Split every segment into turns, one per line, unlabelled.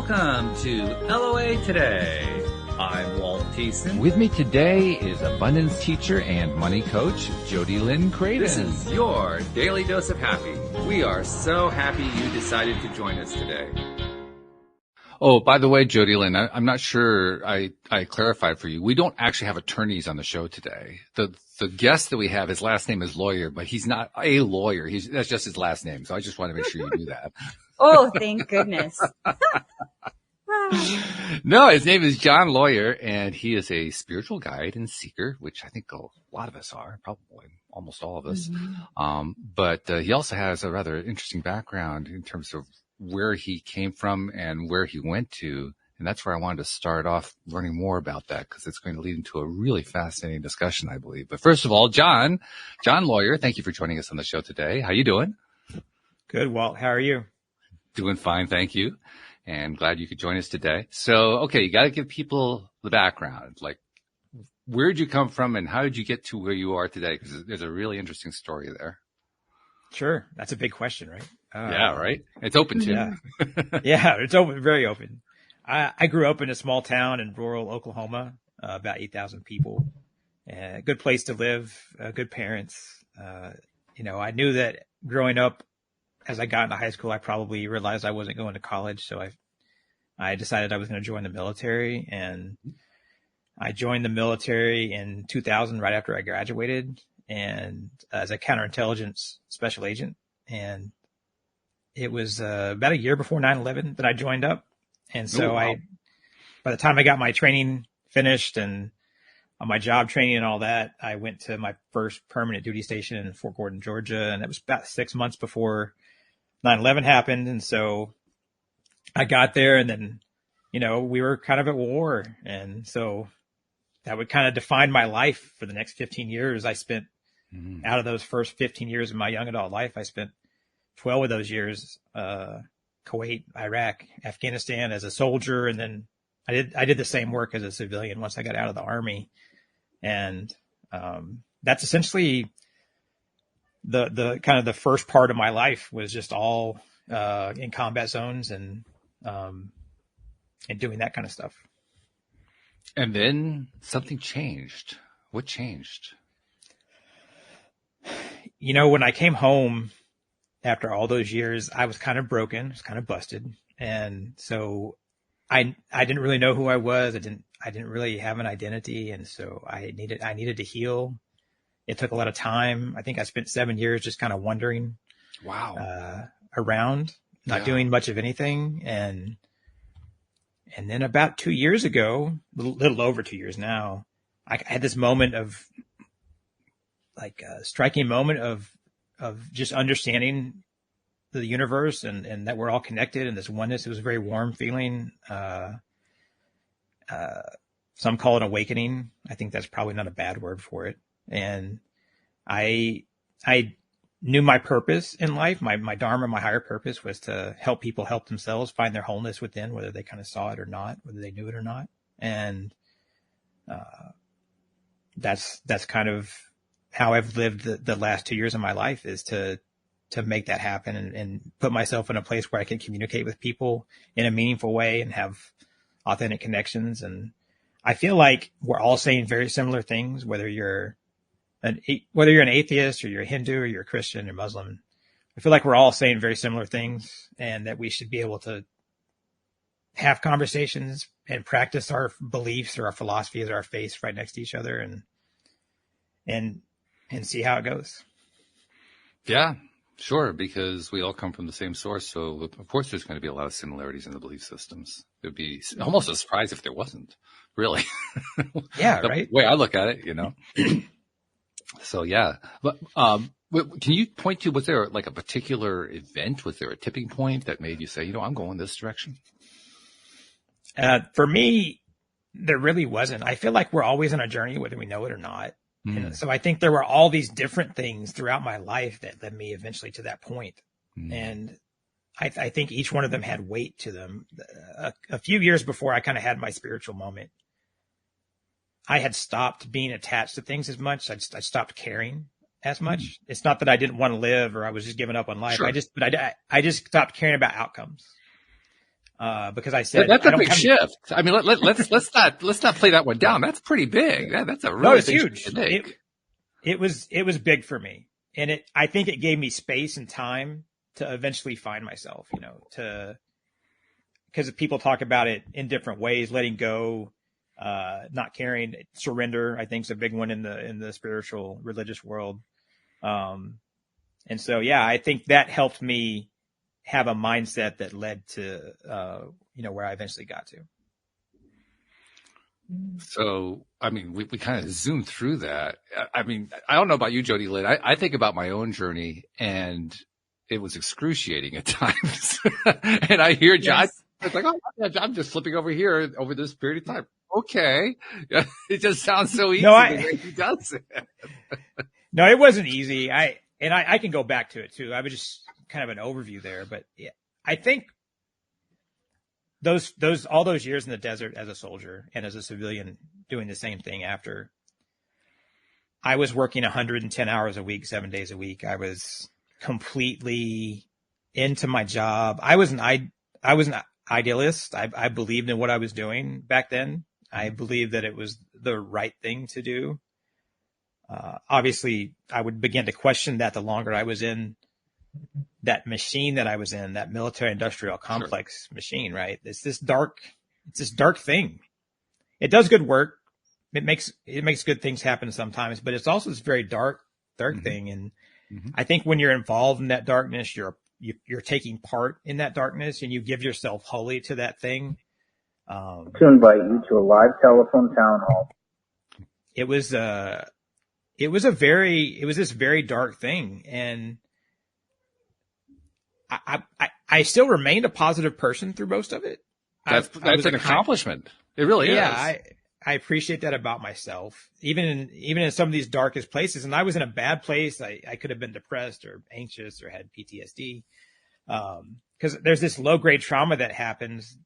Welcome to LOA Today. I'm Walt Thiessen.
With me today is abundance teacher and money coach, Jody Lynn Creighton.
This is your daily dose of happy. We are so happy you decided to join us today.
Oh, by the way, Jody Lynn, I'm not sure I clarified for you. We don't actually have attorneys on the show today. The guest that we have, his last name is Lawyer, but he's not a lawyer. That's just his last name. So I just want to make sure you knew that.
Oh, thank goodness.
No, his name is John Lawyer, and he is a spiritual guide and seeker, which I think a lot of us are, probably almost all of us. Mm-hmm. But he also has a rather interesting background in terms of where he came from and where he went to. And that's where I wanted to start off learning more about that, because it's going to lead into a really fascinating discussion, I believe. But first of all, John Lawyer, thank you for joining us on the show today. How you doing?
Good, Walt. How are you?
Doing fine, thank you. And glad you could join us today. So, okay, you got to give people the background. Like, where did you come from and how did you get to where you are today? Because there's a really interesting story there.
Sure. That's a big question, right?
Yeah, right? It's open too.
Yeah, yeah, it's open, very open. I grew up in a small town in rural Oklahoma, about 8,000 people. Good place to live, good parents. I knew that growing up, as I got into high school, I probably realized I wasn't going to college. So I decided I was going to join the military, and I joined the military in 2000, right after I graduated, and as a counterintelligence special agent. And it was about a year before 9/11 that I joined up. And so by the time I got my training finished and my job training and all that, I went to my first permanent duty station in Fort Gordon, Georgia. And it was about 6 months before 9/11 happened. And so I got there, and then, we were kind of at war. And so that would kind of define my life for the next 15 years. I spent out of those first 15 years of my young adult life, I spent 12 of those years, Kuwait, Iraq, Afghanistan as a soldier. And then I did the same work as a civilian once I got out of the Army. And that's essentially the kind of the first part of my life was just all in combat zones and doing that kind of stuff.
And then something changed. What changed?
When I came home after all those years, I was kind of broken, I was kind of busted. And so I didn't really know who I was. I didn't really have an identity. And so I needed to heal. It took a lot of time. I think I spent 7 years just kind of wandering around, not doing much of anything. And then about 2 years ago, a little over 2 years now, I had this moment of like a striking moment of just understanding the universe and that we're all connected and this oneness. It was a very warm feeling. Some call it awakening. I think that's probably not a bad word for it. And I knew my purpose in life. My dharma, my higher purpose was to help people help themselves find their wholeness within, whether they kind of saw it or not, whether they knew it or not. And that's kind of how I've lived the last 2 years of my life, is to make that happen and put myself in a place where I can communicate with people in a meaningful way and have authentic connections. And I feel like we're all saying very similar things, whether you're an atheist or you're a Hindu or you're a Christian or Muslim. I feel like we're all saying very similar things, and that we should be able to have conversations and practice our beliefs or our philosophies or our faiths right next to each other and see how it goes.
Yeah, sure. Because we all come from the same source. So of course there's going to be a lot of similarities in the belief systems. It would be almost a surprise if there wasn't, really.
Yeah.
The
right.
way I look at it, So yeah, but can you point to, was there like a particular event? Was there a tipping point that made you say, I'm going this direction?
For me, there really wasn't. I feel like we're always on a journey, whether we know it or not. So I think there were all these different things throughout my life that led me eventually to that point. And I think each one of them had weight to them. A few years before I kind of had my spiritual moment, I had stopped being attached to things as much. I stopped caring as much. It's not that I didn't want to live or I was just giving up on life.
Sure.
I just stopped caring about outcomes. because I said,
That's
I
a
don't
big
have
shift. I mean, let's not play that one down. That's pretty big. That's a really
no, it's
big
huge.
shift to make.
It was big for me. And I think it gave me space and time to eventually find myself, because people talk about it in different ways, letting go, not caring, surrender, I think is a big one in the spiritual religious world. And so, yeah, I think that helped me have a mindset that led to, where I eventually got to.
So, I mean, we kind of zoomed through that. I mean, I don't know about you, Jody Lynn. I think about my own journey, and it was excruciating at times. And I hear John,
Yes.
it's like, oh, I'm just flipping over here over this period of time. Okay. It just sounds so easy the way he does it.
No, it wasn't easy. I can go back to it too. I was just kind of an overview there, but yeah, I think all those years in the desert as a soldier and as a civilian doing the same thing after, I was working 110 hours a week, 7 days a week. I was completely into my job. I was an idealist. I believed in what I was doing back then. I believed that it was the right thing to do. Obviously, I would begin to question that the longer I was in that machine that I was in, that military industrial complex machine, right? It's this dark thing. It does good work. It makes good things happen sometimes, but it's also this very dark thing. And I think when you're involved in that darkness, you're taking part in that darkness, and you give yourself wholly to that thing.
To invite you to a live telephone town hall.
It was this very dark thing. And I still remained a positive person through most of it.
That's an accomplishment. It really is.
Yeah, I appreciate that about myself, even in some of these darkest places. And I was in a bad place. I could have been depressed or anxious or had PTSD. Because there's this low grade trauma that happens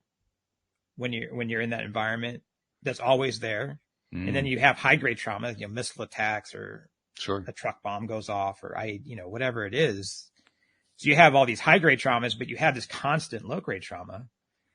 when you're in that environment that's always there. And then you have high grade trauma, missile attacks or a truck bomb goes off or whatever it is. So you have all these high grade traumas, but you have this constant low grade trauma,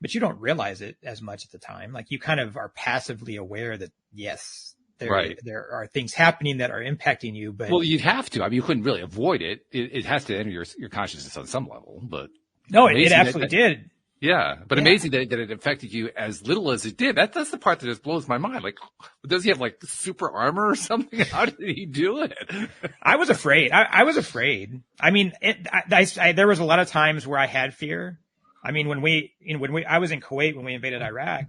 but you don't realize it as much at the time. Like you kind of are passively aware that yes, there are things happening that are impacting you, but
you'd have to. I mean, you couldn't really avoid it. It has to enter your consciousness on some level, but
no, it absolutely did.
Yeah, but amazing that it affected you as little as it did. That's the part that just blows my mind. Like, does he have like super armor or something? How did he do it?
I was afraid. I was afraid. I mean, there was a lot of times where I had fear. I mean, I was in Kuwait when we invaded Iraq,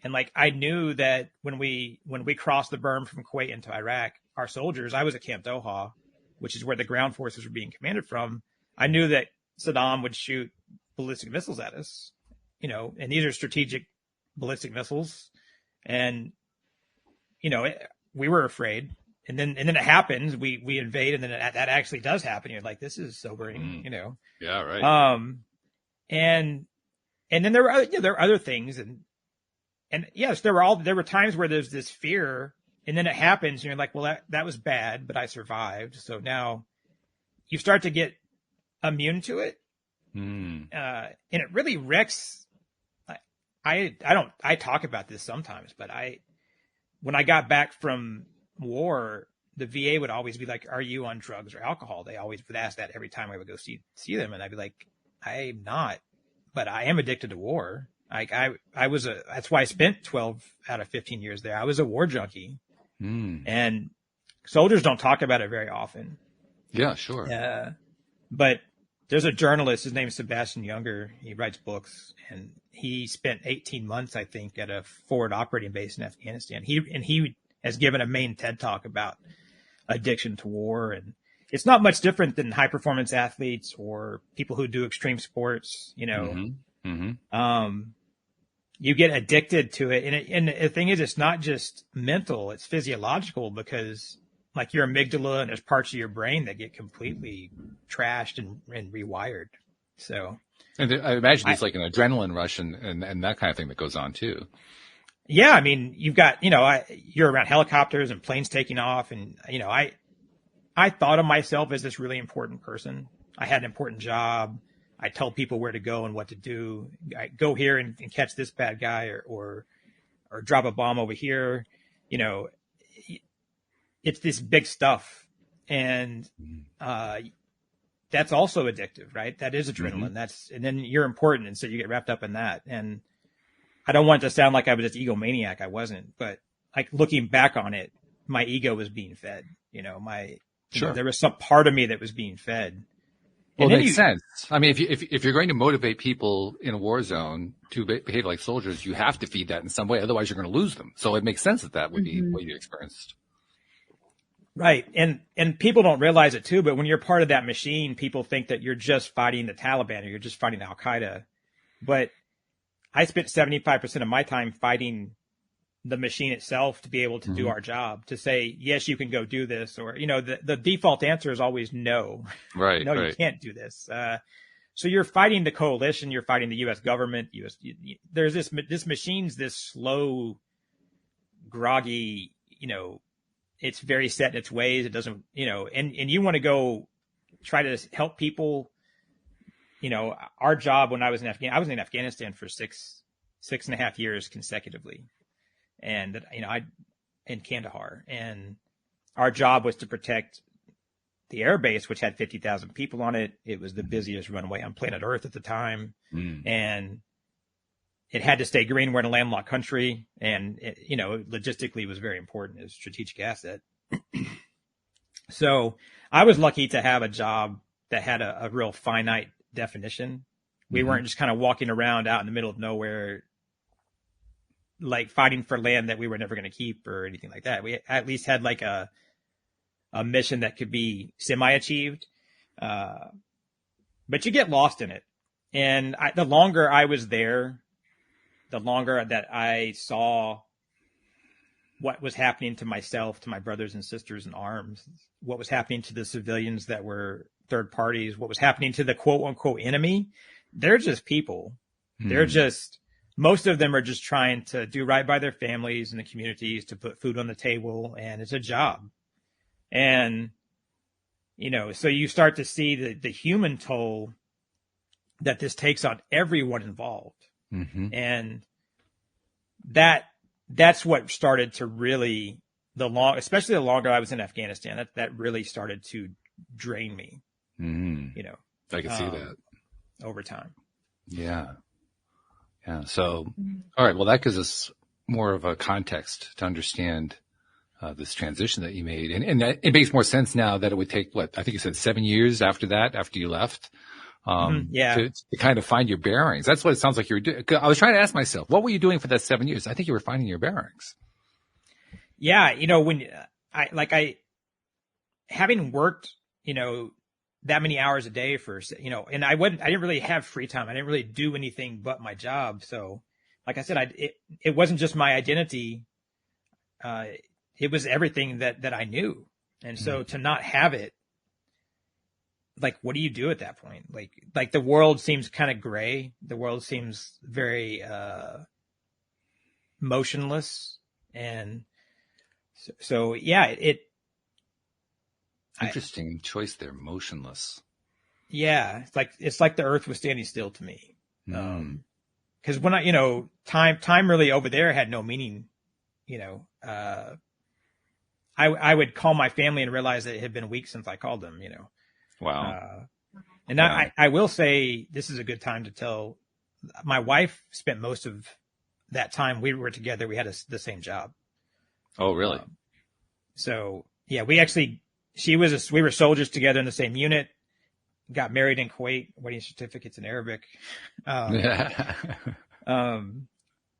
and like I knew that when we crossed the berm from Kuwait into Iraq, our soldiers. I was at Camp Doha, which is where the ground forces were being commanded from. I knew that Saddam would shoot ballistic missiles at us, and these are strategic ballistic missiles. And, we were afraid. And then it happens. We invade, and then that actually does happen. You're like, this is sobering,
Yeah, right.
And then there were other things. And yes, there were times where there's this fear, and then it happens, and you're like, well, that was bad, but I survived. So now you start to get immune to it. And it really wrecks. I talk about this sometimes, but when I got back from war, the VA would always be like, are you on drugs or alcohol? They always would ask that every time I would go see them. And I'd be like, I'm not, but I am addicted to war. Like that's why I spent 12 out of 15 years there. I was a war junkie, and soldiers don't talk about it very often.
Yeah, sure.
But there's a journalist, his name is Sebastian Younger. He writes books, and he spent 18 months, I think, at a forward operating base in Afghanistan. He has given a main TED talk about addiction to war. And it's not much different than high performance athletes or people who do extreme sports, you get addicted to it. And the thing is, it's not just mental, it's physiological, because like your amygdala and there's parts of your brain that get completely trashed and rewired. So,
and I imagine it's like an adrenaline rush and that kind of thing that goes on too.
Yeah. I mean, you've got, you're around helicopters and planes taking off, and, I thought of myself as this really important person. I had an important job. I tell people where to go and what to do. I go here and catch this bad guy or drop a bomb over here. You know, it's this big stuff. And, that's also addictive, right? That is adrenaline.
Mm-hmm.
And then you're important. And so you get wrapped up in that. And I don't want it to sound like I was this egomaniac. I wasn't, but like looking back on it, my ego was being fed, you know, there was some part of me that was being fed.
Well, it makes sense. I mean, if you're going to motivate people in a war zone to behave like soldiers, you have to feed that in some way. Otherwise, you're going to lose them. So it makes sense that would be what you experienced.
Right. And people don't realize it too, but when you're part of that machine, people think that you're just fighting the Taliban or you're just fighting Al Qaeda. But I spent 75% of my time fighting the machine itself to be able to do our job, to say, yes, you can go do this. Or, you know, the default answer is always no.
Right.
No, you can't do this. So you're fighting the coalition, you're fighting the U.S. government. There's this machine's this slow, groggy, you know, it's very set in its ways. It doesn't, you know, and you want to go try to help people. You know, our job when I was in Afghanistan for 6.5 years consecutively. And, you know, in Kandahar, and our job was to protect the air base, which had 50,000 people on it. It was the busiest runway on planet Earth at the time. And it had to stay green. We're in a landlocked country, and it, you know, logistically was very important as a strategic asset. So I was lucky to have a job that had a real finite definition. We weren't just kind of walking around out in the middle of nowhere, like fighting for land that we were never going to keep or anything like that. We at least had like a mission that could be semi-achieved. But you get lost in it. And the longer I was there, the longer that I saw what was happening to myself, to my brothers and sisters in arms, what was happening to the civilians that were third parties, what was happening to the quote unquote enemy. They're just people. They're just, most of them are just trying to do right by their families and the communities, to put food on the table, and it's a job. And, you know, so you start to see the human toll that this takes on everyone involved. And that's what started to really, especially the longer I was in Afghanistan, that really started to drain me. You know,
I can see that
over time.
Yeah. So, all right. Well, that gives us more of a context to understand this transition that you made. And it makes more sense now that it would take, I think you said 7 years after you left, to kind of find your bearings. That's what it sounds like you were doing. I was trying to ask myself, what were you doing for that 7 years? I think you were finding your bearings.
Yeah. You know, when having worked, you know, that many hours a day for, you know, and I didn't really have free time. I didn't really do anything but my job. So like I said, it wasn't just my identity. It was everything that I knew. And so to not have it, like, what do you do at that point? Like the world seems kind of gray. The world seems very, motionless. And so yeah,
Interesting choice there. Motionless.
Yeah. It's like the earth was standing still to me. Cause when you know, time really over there had no meaning, you know, I would call my family and realize that it had been weeks since I called them, you know.
Wow.
And I will say this is a good time to tell, my wife spent most of that time we were together. We had the same job.
Oh, really?
So yeah, we were soldiers together in the same unit, got married in Kuwait, wedding certificates in Arabic.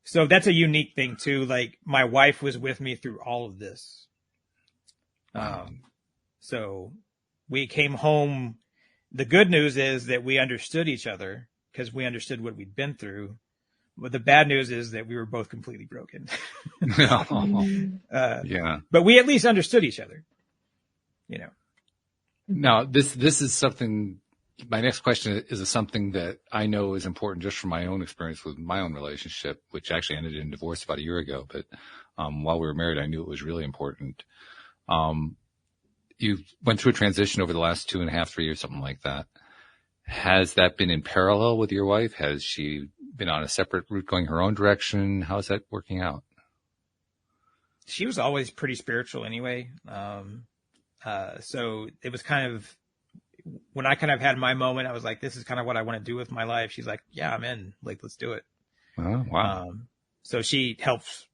So that's a unique thing too. Like, my wife was with me through all of this. So we came home. The good news is that we understood each other because we understood what we'd been through. But the bad news is that we were both completely broken.
Yeah.
But we at least understood each other, you know.
Now, this is something, my next question is something that I know is important just from my own experience with my own relationship, which actually ended in divorce about a year ago. But while we were married, I knew it was really important. You went through a transition over the last 2.5, 3 years, something like that. Has that been in parallel with your wife? Has she been on a separate route going her own direction? How's that working out?
She was always pretty spiritual anyway. So it was kind of, when I kind of had my moment, I was like, this is kind of what I want to do with my life. She's like, yeah, I'm in. Like, let's do it.
Oh, wow.
So she helps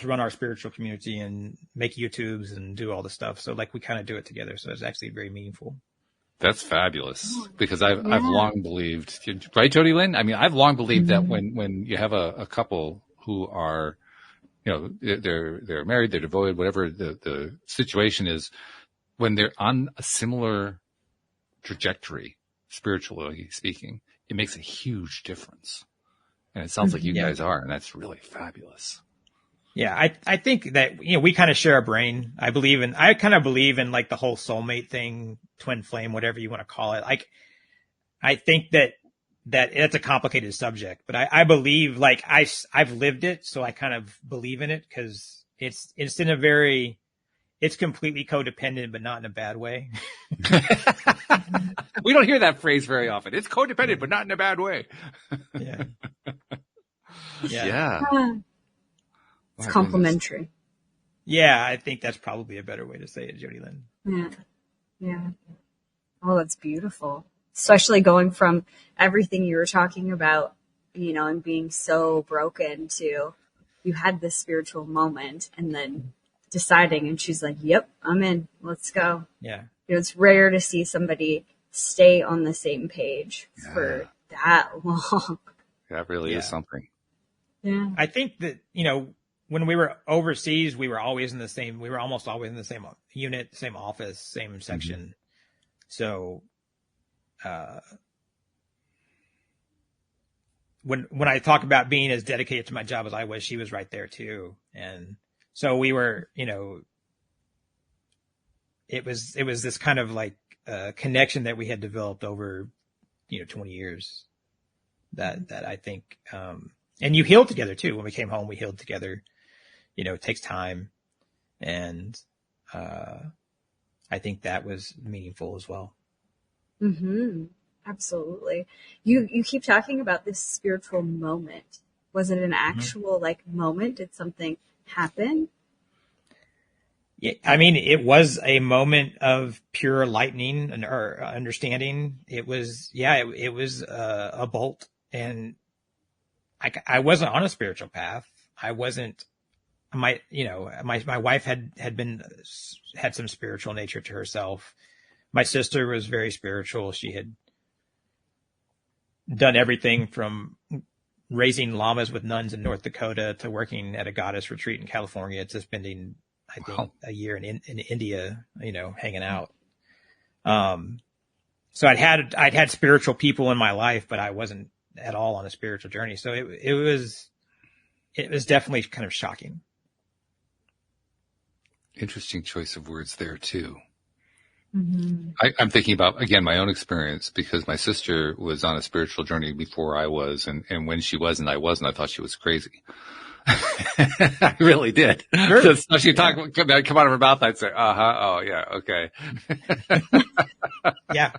run our spiritual community and make YouTubes and do all the stuff. So like we kind of do it together. So it's actually very meaningful.
That's fabulous, because I've long believed, right, Jody Lynn? I mean, I've long believed that when you have a couple who are, they're married, they're devoted, whatever the situation is, when they're on a similar trajectory, spiritually speaking, it makes a huge difference. And it sounds like you guys are, and that's really fabulous.
Yeah, I think that, we kind of share a brain. I kind of believe in like the whole soulmate thing, twin flame, whatever you want to call it. Like, I think that it's a complicated subject, but I believe, like, I've lived it. So I kind of believe in it because it's completely codependent, but not in a bad way.
We don't hear that phrase very often. It's codependent, but not in a bad way.
Yeah.
Yeah.
It's complementary.
Yeah, I think that's probably a better way to say it, Jody Lynn.
Yeah. Yeah. Oh, that's beautiful. Especially going from everything you were talking about, and being so broken to you had this spiritual moment and then deciding, and she's like, yep, I'm in. Let's go.
Yeah.
It's rare to see somebody stay on the same page for that long.
That really is something.
Yeah.
I think that, when we were overseas, we were almost always in the same unit, same office, same section. So, when I talk about being as dedicated to my job as I was, she was right there too. And so we were, it was this kind of like connection that we had developed over, 20 years that I think, and you healed together too. When we came home, we healed together. It takes time. And, I think that was meaningful as well.
Absolutely. You keep talking about this spiritual moment. Was it an actual moment? Did something happen?
Yeah, I mean, it was a moment of pure lightening or understanding. It was, it was a bolt, and I wasn't on a spiritual path. I wasn't. My wife had some spiritual nature to herself. My sister was very spiritual. She had done everything from raising llamas with nuns in North Dakota to working at a goddess retreat in California to spending, I think, a year in India, hanging out. So I'd had spiritual people in my life, but I wasn't at all on a spiritual journey. So it was definitely kind of shocking.
Interesting choice of words there too. I'm thinking about, again, my own experience, because my sister was on a spiritual journey before I was. And when she was and I wasn't, I thought she was crazy. I really did. Sure. So she come out of her mouth, I'd say, oh yeah, okay.
Yeah.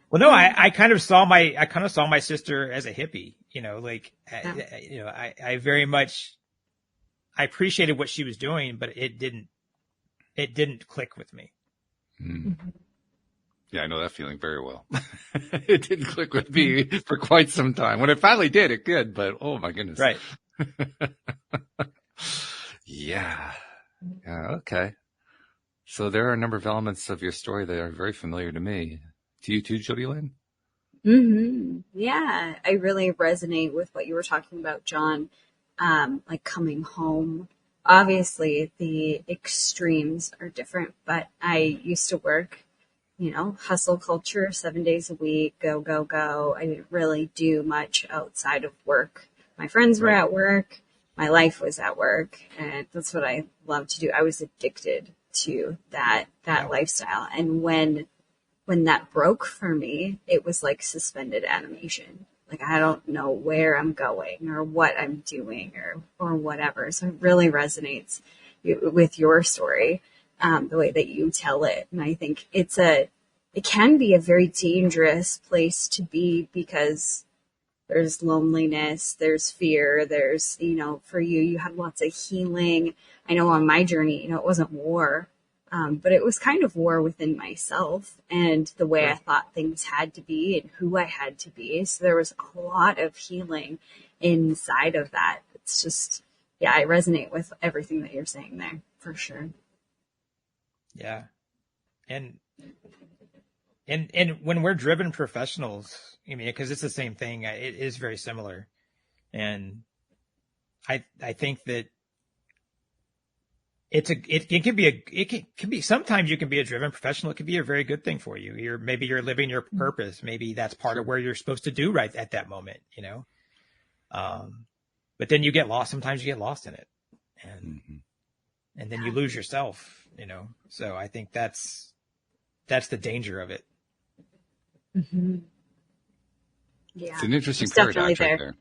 Well, no, I kind of saw my sister as a hippie, I very much, I appreciated what she was doing, but it didn't click with me.
Yeah, I know that feeling very well. It didn't click with me for quite some time. When it finally did, it did, but oh my goodness.
Right.
Yeah. Yeah. Okay. So there are a number of elements of your story that are very familiar to me. To you too, Jody Lynn?
Yeah. I really resonate with what you were talking about, John. Like coming home. Obviously the extremes are different, but I used to work, hustle culture, 7 days a week, go, go, go. I didn't really do much outside of work. My friends were at work. My life was at work, and that's what I love to do. I was addicted to that lifestyle. And when that broke for me, it was like suspended animation. Like, I don't know where I'm going or what I'm doing or whatever. So it really resonates with your story, the way that you tell it. And I think it's it can be a very dangerous place to be because there's loneliness, there's fear, there's, for you, you had lots of healing. I know on my journey, it wasn't war, but it was kind of war within myself and the way I thought things had to be and who I had to be. So there was a lot of healing inside of that. It's just, I resonate with everything that you're saying there for sure.
Yeah. And when we're driven professionals, because it's the same thing, it is very similar. And I think that it can be, sometimes you can be a driven professional. It can be a very good thing for you. Maybe you're living your purpose. Maybe that's part of where you're supposed to do right at that moment, but then you get lost. Sometimes you get lost in it and then you lose yourself, so I think that's the danger of it.
Mm-hmm. Yeah.
It's an interesting paradox right there.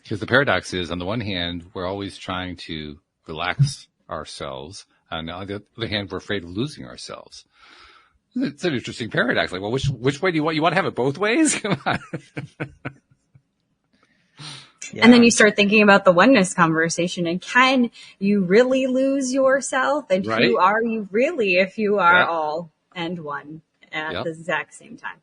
Because the paradox is, on the one hand, we're always trying to relax ourselves. And on the other hand, we're afraid of losing ourselves. It's an interesting paradox. Like, well, which way do you want? You want to have it both ways? Come on.
Yeah. And then you start thinking about the oneness conversation, and can you really lose yourself? And who are you really if you are all and one at the exact same time?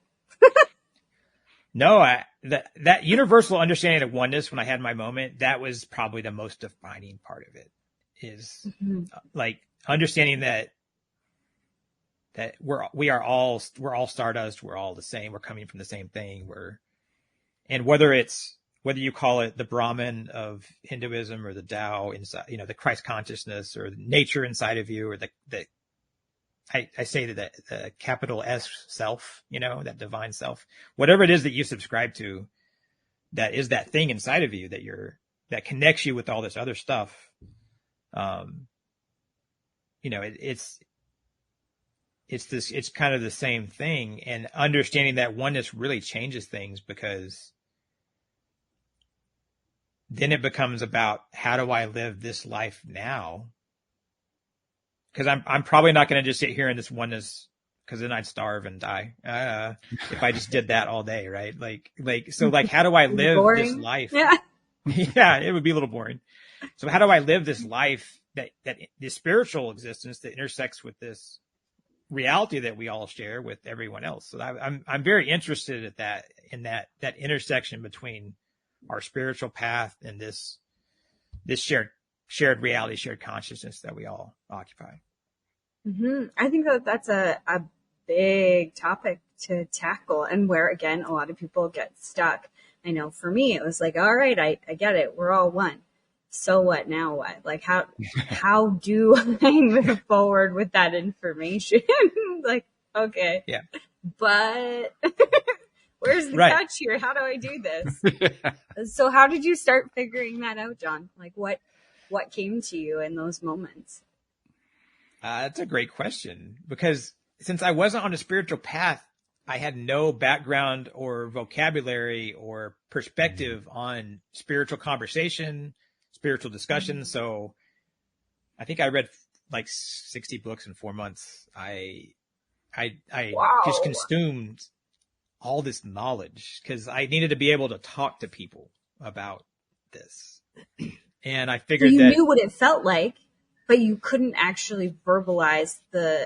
No, that universal understanding of oneness, when I had my moment, that was probably the most defining part of it, is like understanding that we're all stardust, we're all the same, we're coming from the same thing, and whether you call it the Brahman of Hinduism or the Tao inside, the Christ consciousness or nature inside of you, or I say that the capital S self, that divine self, whatever it is that you subscribe to, that is that thing inside of you that connects you with all this other stuff. It's kind of the same thing, and understanding that oneness really changes things, because then it becomes about, how do I live this life now? Because I'm probably not going to just sit here in this oneness, because then I'd starve and die if I just did that all day, right? So how do I live this life? Yeah. Yeah, it would be a little boring. So how do I live this life, that this spiritual existence that intersects with this reality that we all share with everyone else? So I'm very interested in that intersection between our spiritual path and this shared reality, shared consciousness that we all occupy.
Mm-hmm. I think that's a big topic to tackle, and where, again, a lot of people get stuck. I know for me, it was like, all right, I get it. We're all one. So what? Now what? Like, how do I move forward with that information? Like, okay.
Yeah.
But where's the catch here? How do I do this? So how did you start figuring that out, John? Like, what came to you in those moments?
That's a great question, because since I wasn't on a spiritual path, I had no background or vocabulary or perspective on spiritual conversation, spiritual discussion. So I think I read like 60 books in 4 months. I just consumed all this knowledge because I needed to be able to talk to people about this. And I figured
you knew what it felt like, but you couldn't actually verbalize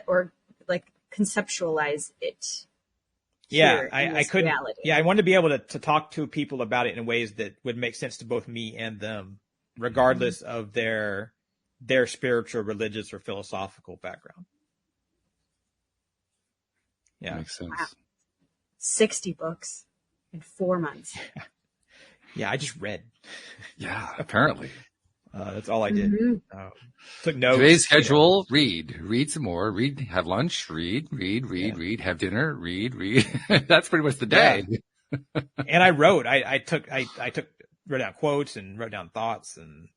or conceptualize it.
Yeah, I couldn't. Reality. Yeah, I wanted to be able to talk to people about it in ways that would make sense to both me and them, regardless of their spiritual, religious, or philosophical background. Yeah,
makes sense.
Wow. 60 books in 4 months.
Yeah, I just read.
Yeah, apparently.
That's all I did. Mm-hmm. Took notes.
Today's schedule, read some more, have lunch, read, have dinner, read. That's pretty much the day.
Yeah. And I wrote, I wrote down quotes and wrote down thoughts, and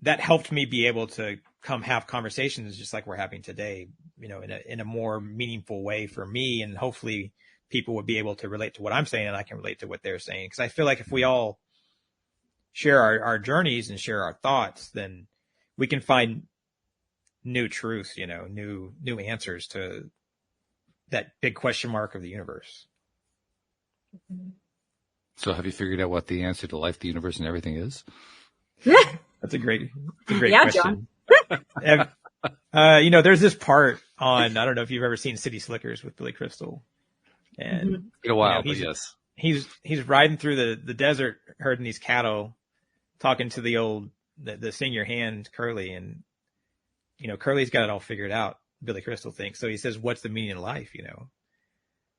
that helped me be able to have conversations just like we're having today, in a more meaningful way for me. And hopefully people would be able to relate to what I'm saying, and I can relate to what they're saying. Cause I feel like if we all share our journeys and share our thoughts, then we can find new truths, new answers to that big question mark of the universe.
So have you figured out what the answer to life, the universe, and everything is?
That's a great
Yeah,
question. There's this part on, I don't know if you've ever seen City Slickers with Billy Crystal. And
In a while,
but
yes.
He's riding through the desert, herding these cattle, talking to the senior hand, Curly, and, Curly's got it all figured out, Billy Crystal thinks. So he says, what's the meaning of life,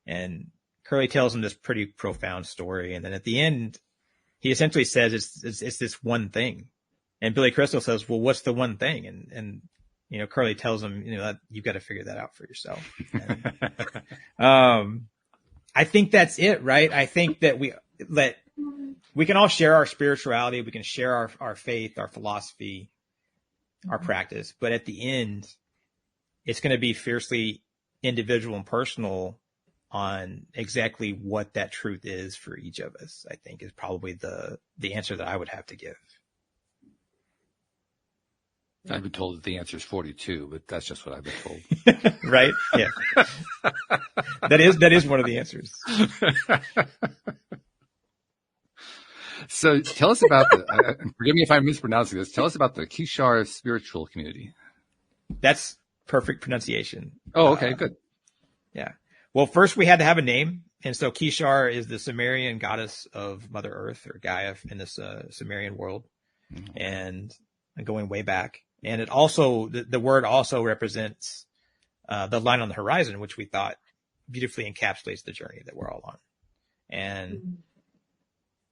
And Curly tells him this pretty profound story. And then at the end, he essentially says it's this one thing. And Billy Crystal says, well, what's the one thing? And Curly tells him, that you've got to figure that out for yourself. And, I think that's it, right? I think that we can all share our spirituality. We can share our faith, our philosophy, our practice. But at the end, it's going to be fiercely individual and personal on exactly what that truth is for each of us, I think is probably the answer that I would have to give.
I've been told that the answer is 42, but that's just what I've been told.
Right? Yeah. That is one of the answers.
So tell us about forgive me if I'm mispronouncing this. Tell us about the Kishar spiritual community.
That's perfect pronunciation.
Oh, okay, good.
Yeah. Well, first we had to have a name. And so Kishar is the Sumerian goddess of Mother Earth, or Gaia in this Sumerian world. Mm-hmm. And going way back. And it also, the word also represents the line on the horizon, which we thought beautifully encapsulates the journey that we're all on. And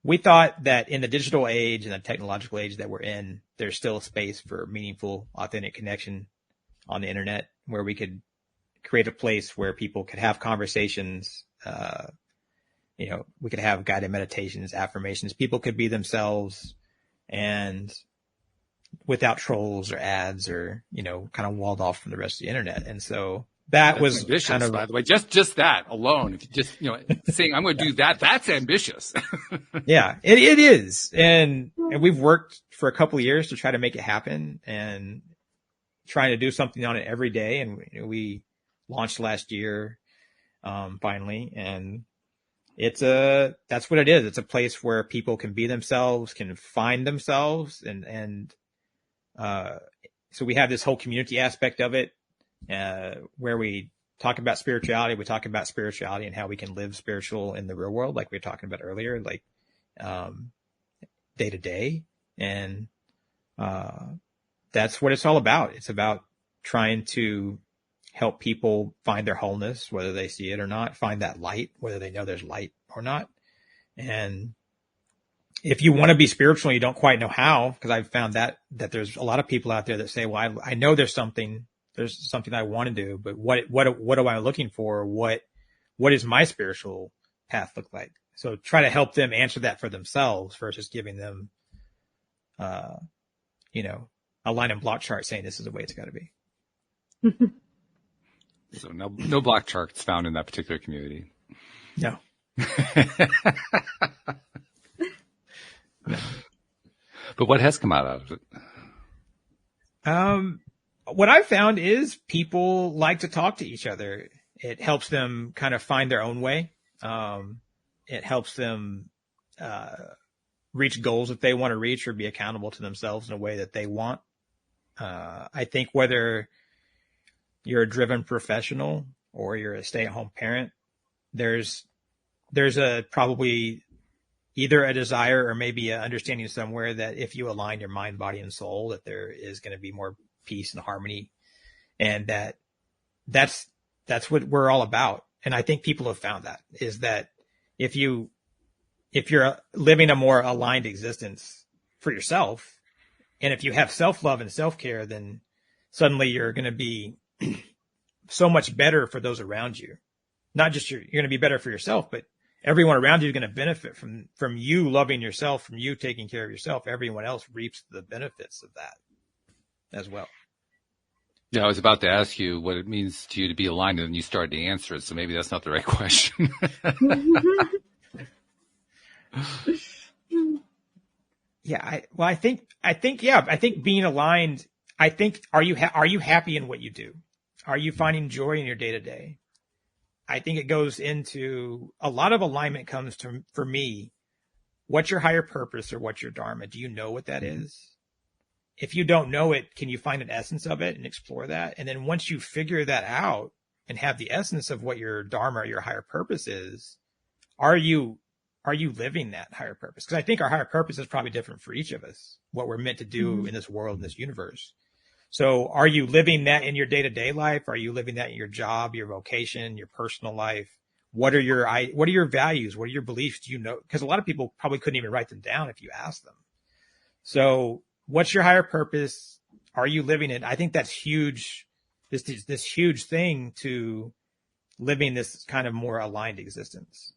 we thought that in the digital age and the technological age that we're in, there's still a space for meaningful, authentic connection on the internet, where we could create a place where people could have conversations. We could have guided meditations, affirmations. People could be themselves, and without trolls or ads or, kind of walled off from the rest of the internet. And so that's was
ambitious,
kind of,
by the way, just that alone. If you just, saying I'm going to do that, that's ambitious.
Yeah, it is. And we've worked for a couple of years to try to make it happen and trying to do something on it every day. And we launched last year, finally. And that's what it is. It's a place where people can be themselves, can find themselves, and so we have this whole community aspect of it, where we talk about spirituality. We talk about spirituality and how we can live spiritual in the real world, like we were talking about earlier, like day to day. And that's what it's all about. It's about trying to help people find their wholeness, whether they see it or not, find that light, whether they know there's light or not. And if you want to be spiritual and you don't quite know how, because I've found that there's a lot of people out there that say, well, I know there's something I want to do, but what am I looking for? What does my spiritual path look like? So try to help them answer that for themselves versus giving them, a line and block chart saying this is the way it's got to be.
So no block charts found in that particular community.
No.
No. But what has come out of
it? What I've found is people like to talk to each other. It helps them kind of find their own way. It helps them reach goals that they want to reach or be accountable to themselves in a way that they want. I think whether you're a driven professional or you're a stay-at-home parent, there's a probably either a desire or maybe an understanding somewhere that if you align your mind, body, and soul, that there is going to be more peace and harmony, and that's what we're all about. And I think people have found that is that if you're living a more aligned existence for yourself, and if you have self-love and self-care, then suddenly you're going to be so much better for those around you. Not just you're going to be better for yourself, but everyone around you is going to benefit from you loving yourself, from you taking care of yourself. Everyone else reaps the benefits of that as well.
Yeah, I was about to ask you what it means to you to be aligned, and then you started to answer it. So maybe that's not the right question.
Yeah, I think being aligned. Are you happy in what you do? Are you finding joy in your day to day? I think it goes into a lot of alignment comes to, for me, what's your higher purpose or what's your dharma? Do you know what that is? If you don't know it, can you find an essence of it and explore that? And then once you figure that out and have the essence of what your dharma or your higher purpose is, are you living that higher purpose? Because I think our higher purpose is probably different for each of us, what we're meant to do in this world, in this universe. So are you living that in your day-to-day life? Are you living that in your job, your vocation, your personal life? What are your values? What are your beliefs? Do you know? Because a lot of people probably couldn't even write them down if you asked them. So what's your higher purpose? Are you living it? I think that's huge. This huge thing to living this kind of more aligned existence.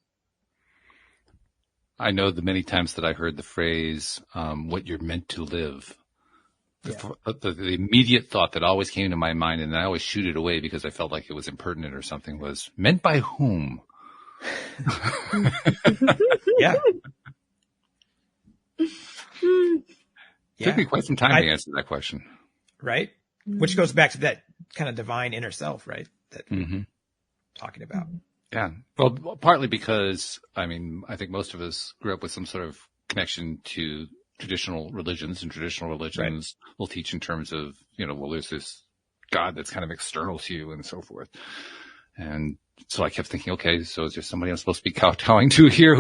I know the many times that I heard the phrase, what you're meant to live. The immediate thought that always came to my mind, and I always shoot it away because I felt like it was impertinent or something, was meant by whom?
Yeah.
It took me quite some time to answer that question.
Right? Which goes back to that kind of divine inner self, right? That we're talking about.
Yeah. Well, partly because, I think most of us grew up with some sort of connection to traditional religions, and traditional religions will teach in terms of, there's this God that's kind of external to you and so forth. And so I kept thinking, okay, so is there somebody I'm supposed to be kowtowing to here?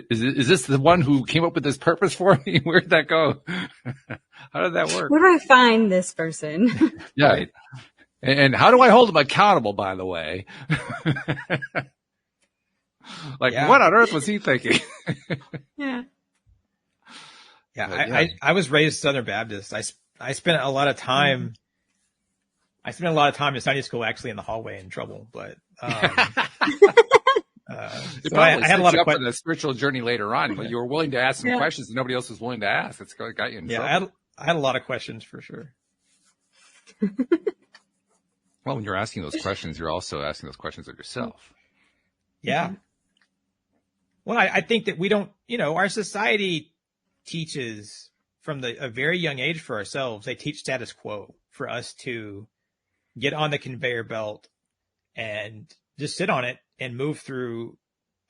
Is this the one who came up with this purpose for me? Where'd that go? How did that work?
Where do I find this person?
Yeah. Right. And how do I hold them accountable, by the way? What on earth was he thinking?
Yeah.
Yeah, I was raised Southern Baptist. I spent a lot of time. I spent a lot of time in Sunday school, actually, in the hallway in trouble. But so I had a lot of questions.
On a spiritual journey later on, but you were willing to ask some questions that nobody else was willing to ask. It's got you in trouble.
I had a lot of questions for sure.
Well, when you're asking those questions, you're also asking those questions of yourself.
Yeah. Well, I think that we don't. Our society teaches from a very young age for ourselves. They teach status quo for us to get on the conveyor belt and just sit on it and move through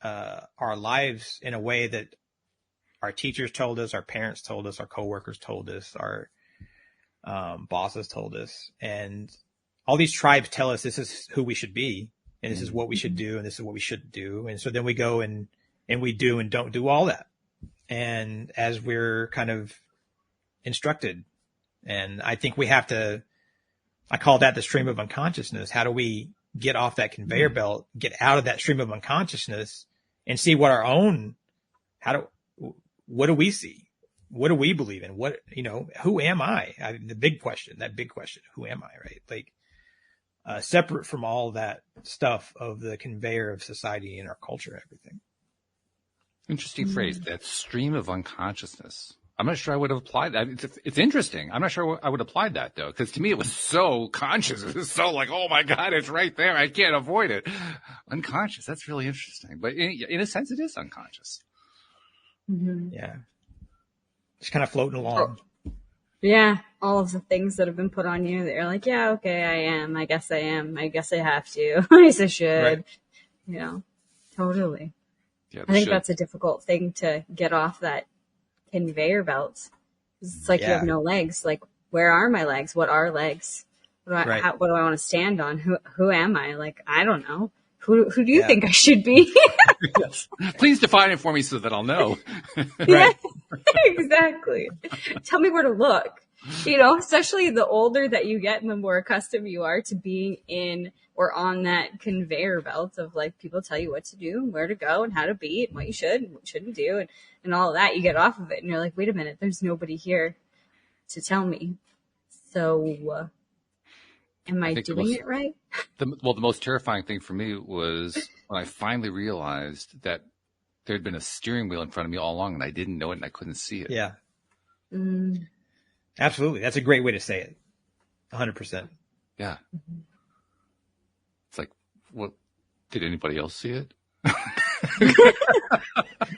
our lives in a way that our teachers told us, our parents told us, our coworkers told us, our bosses told us. And all these tribes tell us this is who we should be, and this is what we should do, and this is what we shouldn't do. And so then we go and we do and don't do all that. And as we're kind of instructed, and I think we have to, I call that the stream of unconsciousness. How do we get off that conveyor belt, get out of that stream of unconsciousness, and see what our own, what do we see? What do we believe in? Who am I? The big question, who am I, right? Separate from all that stuff of the conveyor of society and our culture and everything.
Interesting phrase, that stream of unconsciousness. I'm not sure I would have applied that. It's interesting. I'm not sure I would have applied that, though, because to me it was so conscious. It was so like, oh my God, it's right there. I can't avoid it. Unconscious. That's really interesting. But in a sense, it is unconscious.
Mm-hmm.
Yeah. Just kind of floating along.
Yeah. All of the things that have been put on you that you're like, yeah, okay, I am. I guess I am. I guess I have to. I guess I should.
Right.
Totally.
Yeah,
I think that's a difficult thing to get off that conveyor belt. It's like you have no legs. Like, where are my legs? What are legs? What do I want to stand on? Who am I? Like, I don't know. Who do you think I should be?
Yes. Please define it for me so that I'll know.
Yeah, exactly. Tell me where to look. Especially the older that you get and the more accustomed you are to being in or on that conveyor belt of like people tell you what to do and where to go and how to be and what you should and what shouldn't do and all of that. You get off of it and you're like, wait a minute, there's nobody here to tell me. So am I doing it right?
The most terrifying thing for me was when I finally realized that there had been a steering wheel in front of me all along and I didn't know it and I couldn't see it.
Yeah. Absolutely. That's a great way to say it. 100%.
Yeah. It's like, what? Did anybody else see it?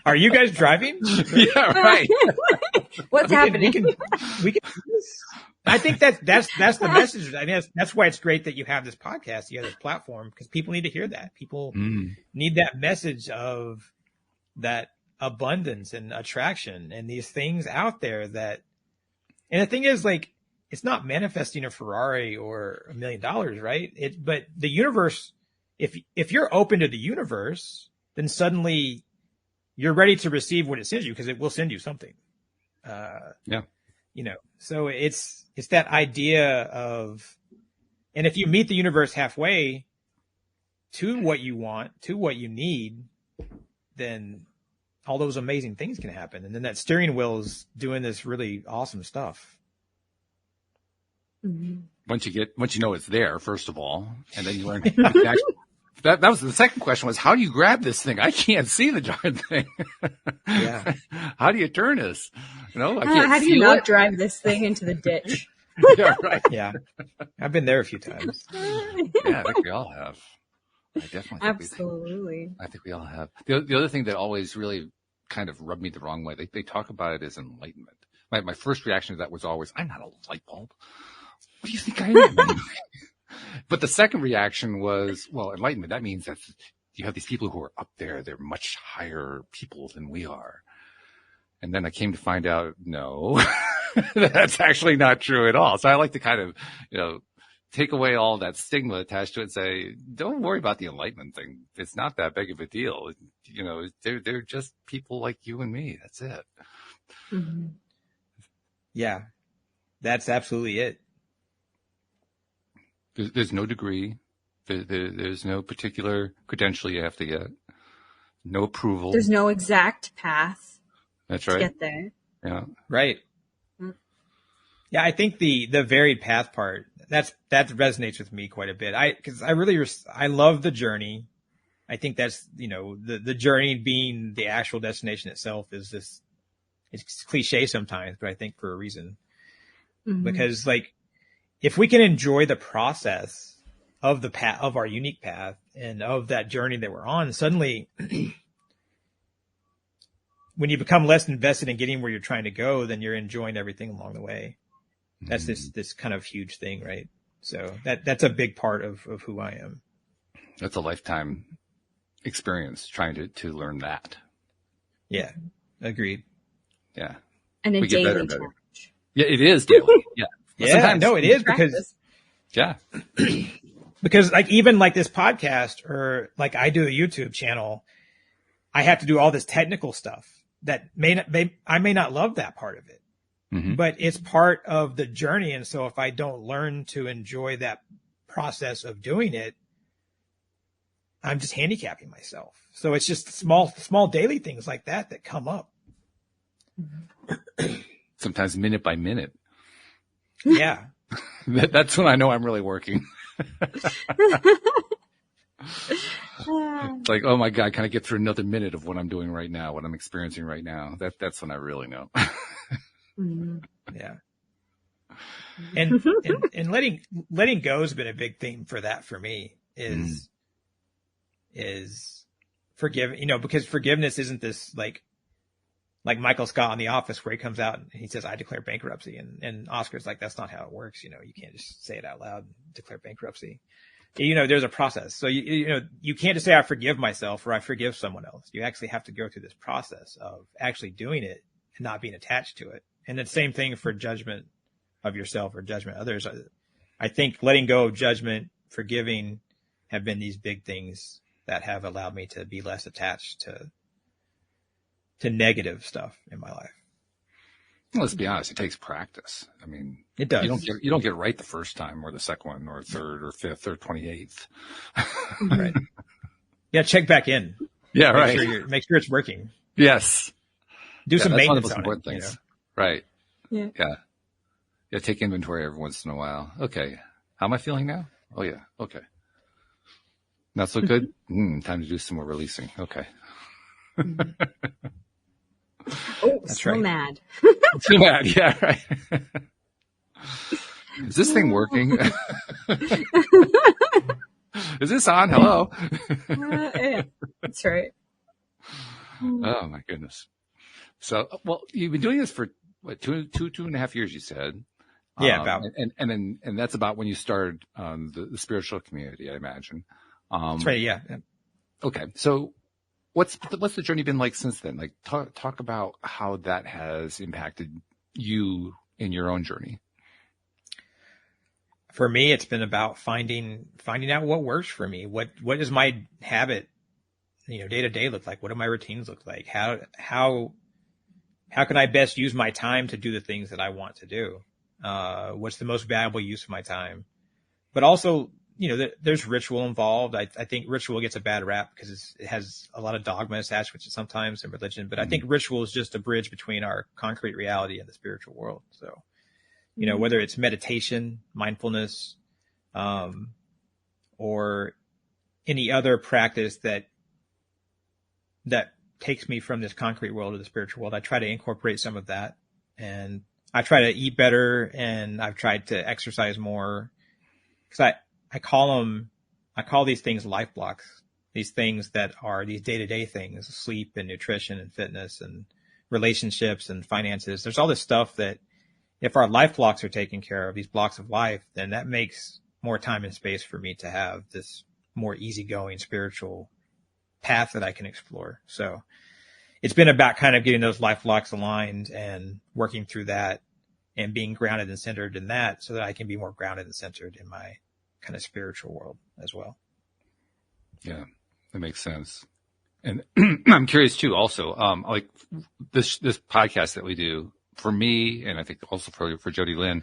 Are you guys driving?
Yeah, right.
What's happening?
We can do this. I think that's the message. I mean, that's why it's great that you have this podcast, you have this platform, because people need to hear that. People need that message of that abundance and attraction and these things out there that, and the thing is, like, it's not manifesting a Ferrari or $1 million, right? But the universe, if you're open to the universe, then suddenly you're ready to receive what it sends you, because it will send you something.
Yeah.
You know, so it's that idea of, and if you meet the universe halfway to what you want, to what you need, then all those amazing things can happen. And then that steering wheel is doing this really awesome stuff.
Mm-hmm.
Once you know it's there, first of all, and then you learn. That was the second question, was how do you grab this thing? I can't see the darn thing.
Yeah.
How do you turn this? You know, I can't
how do you
feel
not
it.
drive this thing into the ditch?
Yeah, right.
Yeah. I've been there a few times.
Yeah, I think we all have. I definitely think
Absolutely.
I think we all have. The other thing that always really kind of rubbed me the wrong way, they talk about it as enlightenment. My first reaction to that was always, I'm not a light bulb. What do you think I am? But the second reaction was, well, enlightenment, that means that you have these people who are up there. They're much higher people than we are. And then I came to find out, no, that's actually not true at all. So I like to kind of, take away all that stigma attached to it and say, don't worry about the enlightenment thing. It's not that big of a deal. They're just people like you and me. That's it.
Mm-hmm.
Yeah, that's absolutely it.
There's no degree. There's no particular credential you have to get. No approval.
There's no exact path.
That's
to
right.
get there.
Yeah.
Right. Yeah, I think the varied path part, that resonates with me quite a bit. Because I love the journey. I think that's, the journey being the actual destination itself is this, it's cliche sometimes, but I think for a reason. Mm-hmm. Because, like, if we can enjoy the process of the path, of our unique path and of that journey that we're on, suddenly when you become less invested in getting where you're trying to go, then you're enjoying everything along the way. That's this kind of huge thing, right? So that's a big part of who I am.
That's a lifetime experience trying to learn that.
Yeah. Agreed.
Yeah.
And a
we get
daily
better and better.
challenge.
Yeah, it is daily. Yeah.
Yeah, no, it is because,
yeah,
because like, even like this podcast or like I do a YouTube channel, I have to do all this technical stuff that I may not love that part of it, but it's part of the journey. And so if I don't learn to enjoy that process of doing it, I'm just handicapping myself. So it's just small daily things like that come up.
Sometimes minute by minute.
Yeah.
That's when I know I'm really working. It's like, oh my God, can I get through another minute of what I'm doing right now, what I'm experiencing right now? That's when I really know.
Yeah. And letting go has been a big theme for that for me is forgive, because forgiveness isn't this like Michael Scott on The Office where he comes out and he says, I declare bankruptcy. And Oscar's like, that's not how it works. You can't just say it out loud and declare bankruptcy. There's a process. So, you can't just say, I forgive myself or I forgive someone else. You actually have to go through this process of actually doing it and not being attached to it. And the same thing for judgment of yourself or judgment of others. I think letting go of judgment, forgiving have been these big things that have allowed me to be less attached to negative stuff in my life.
Well, let's be honest, it takes practice. I mean,
it does.
You don't get it right the first time or the second one or third or fifth or 28th.
Right. Yeah. Check back in.
Yeah. Right.
Make sure it's working.
Yes.
Do some maintenance
on it. Things. Right.
Yeah.
Yeah. Take inventory every once in a while. Okay. How am I feeling now? Oh yeah. Okay. Not so good. Time to do some more releasing. Okay.
Oh,
that's
so
right.
mad.
Too bad. Yeah, right. Is this thing working? Is this on? Hello?
Yeah, that's right.
Oh my goodness. So, well, you've been doing this for what, two and a half years, you said.
Yeah. About.
And that's about when you started, the spiritual community, I imagine.
That's right. Yeah.
Okay. So what's the journey been like since then? Like talk about how that has impacted you in your own journey.
For me, it's been about finding out what works for me. What does my habit, day to day look like? What do my routines look like? How can I best use my time to do the things that I want to do? What's the most valuable use of my time? But also, there's ritual involved. I think ritual gets a bad rap because it has a lot of dogma attached with it sometimes in religion. But I think ritual is just a bridge between our concrete reality and the spiritual world. So, whether it's meditation, mindfulness, or any other practice that takes me from this concrete world to the spiritual world, I try to incorporate some of that. And I try to eat better, and I've tried to exercise more, because I call these things life blocks, these things that are these day-to-day things, sleep and nutrition and fitness and relationships and finances. There's all this stuff that if our life blocks are taken care of, these blocks of life, then that makes more time and space for me to have this more easygoing spiritual path that I can explore. So it's been about kind of getting those life blocks aligned and working through that and being grounded and centered in that, so that I can be more grounded and centered in my kind of spiritual world as well. Yeah,
that makes sense. And I'm curious too, also, like this podcast that we do, for me, and I think also for Jody Lynn,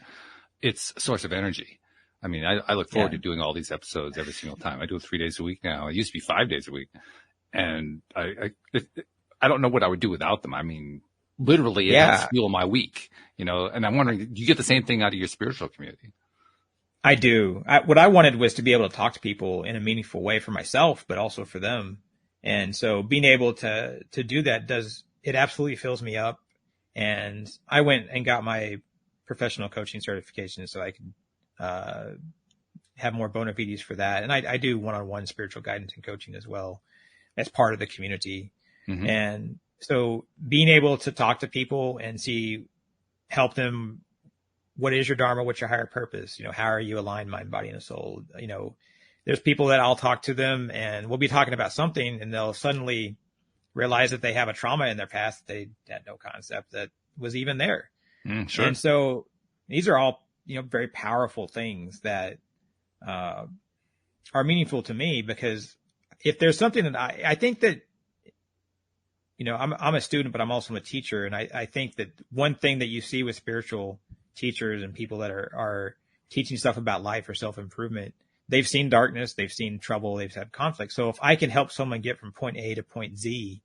it's a source of energy. I mean, I look forward to doing all these episodes every single time. I do it 3 days a week now. It used to be 5 days a week. And I don't know what I would do without them. I mean, literally, it helps fuel my week, and I'm wondering, do you get the same thing out of your spiritual community?
I do. What I wanted was to be able to talk to people in a meaningful way for myself, but also for them. And so being able to do that it absolutely fills me up. And I went and got my professional coaching certification so I could have more bona fides for that. And I do one-on-one spiritual guidance and coaching as well as part of the community. Mm-hmm. And so being able to talk to people and help them, what is your dharma? What's your higher purpose? How are you aligned, mind, body, and soul? There's people that I'll talk to them and we'll be talking about something, and they'll suddenly realize that they have a trauma in their past that they had no concept that was even there. Sure. And so these are all, very powerful things that are meaningful to me, because if there's something that I think that, I'm a student, but I'm also a teacher. And I think that one thing that you see with spiritual teachers and people that are teaching stuff about life or self-improvement, they've seen darkness, they've seen trouble, they've had conflict. So if I can help someone get from point A to point Z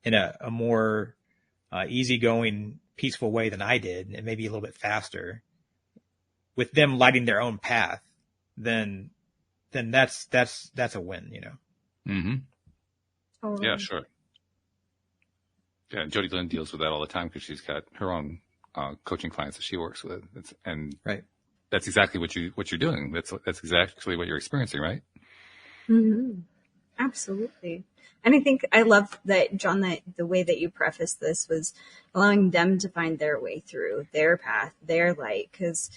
in a more easygoing, peaceful way than I did, and maybe a little bit faster, with them lighting their own path, then that's a win,
Mm-hmm. Oh. Yeah, sure. Yeah, Jody Lynn deals with that all the time because she's got her own coaching clients that she works with.
Right.
That's exactly what you're doing. That's exactly what you're experiencing, right?
Mm-hmm. Absolutely. And I think I love that, John, that the way that you prefaced this was allowing them to find their way through their path, their light, because,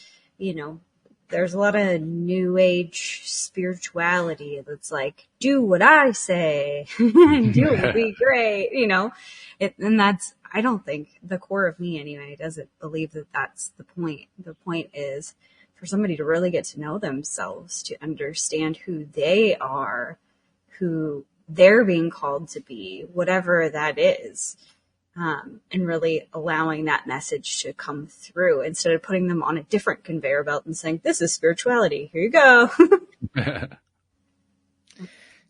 there's a lot of new age spirituality that's like, do what I say, and do it will be great, and that's, I don't think the core of me anyway doesn't believe that that's the point. The point is for somebody to really get to know themselves, to understand who they are, who they're being called to be, whatever that is. And really allowing that message to come through instead of putting them on a different conveyor belt and saying, this is spirituality. Here you go.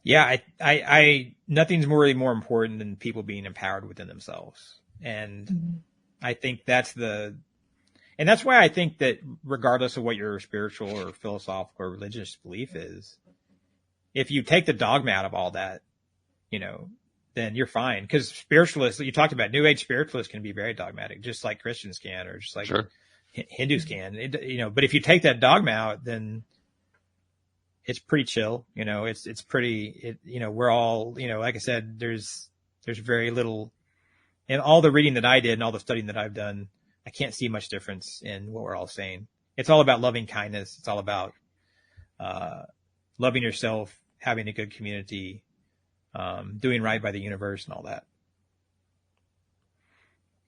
Yeah. I nothing's really more important than people being empowered within themselves. And I think that's why I think that regardless of what your spiritual or philosophical or religious belief is, if you take the dogma out of all that, then you're fine. Because spiritualists, you talked about, New Age spiritualists can be very dogmatic, just like Christians can, or just like Hindus can. But if you take that dogma out, then it's pretty chill. It's pretty. We're all. Like I said, there's very little. In all the reading that I did and all the studying that I've done, I can't see much difference in what we're all saying. It's all about loving kindness. It's all about loving yourself, having a good community, doing right by the universe and all that.